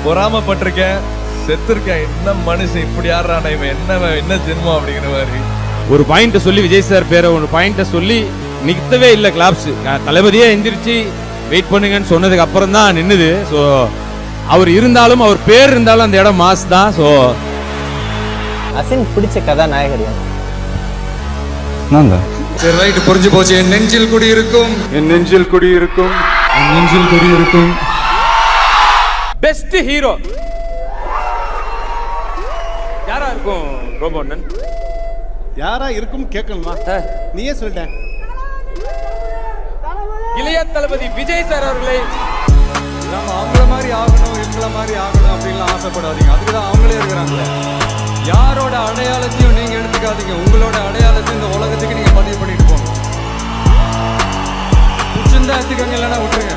பொறாமப்பட்டிருக்கேன், செத்துருக்கேன். என்ன மனுஷன் இப்படி ஆடுறான், இவன் என்ன ஜென்மம் அப்படிங்கிற மாதிரி. ஒரு பாயிண்ட சொல்லி விஜய் சார் பேரை ஒரு பாயிண்ட சொல்லி நிறுத்தவே இல்லை கிளாப்ஸ். தளபதியே எந்திரிச்சு வெயிட் பண்ணுங்கன்னு சொன்னதுக்கு அப்புறம் தான் நின்னுது. ஸோ அவர் இருந்தாலும் அவர் பேர் இருந்தாலும் அந்த இடம் மாஸ் தான். ஸோ அசின் பிடிச்ச கதாநாயகர் நாங்க சரி ரைட், புரிஞ்சு போச்சு. என் நெஞ்சில் குடி இருக்கும், என் நெஞ்சில் குடி இருக்கும், என் நெஞ்சில் குடி இருக்கும். பெஸ்ட் ஹீரோ யாரா இருக்கும்? ரோபோண்ணன் யாரா இருக்கும் கேட்கணுமா? நீயே சொல்லிட்ட. இளைய தளபதி விஜய் சார் அவர்களை நம்ம அவங்கள மாதிரி ஆகணும், இவங்கள மாதிரி ஆகணும் அப்படின்லாம் ஆசைப்படாதீங்க. அதுக்கு தான் அவங்களே இருக்கிறாங்க. யாரோட அடையாளத்தையும் நீங்க எடுத்துக்காதீங்க. உங்களோட அடையாளத்தை இந்த உலகத்துக்கு நீங்க பதிவு பண்ணிட்டு போங்க. பிடிச்சிருந்தா எடுத்துக்கங்க, இல்லைன்னா விட்டுருங்க.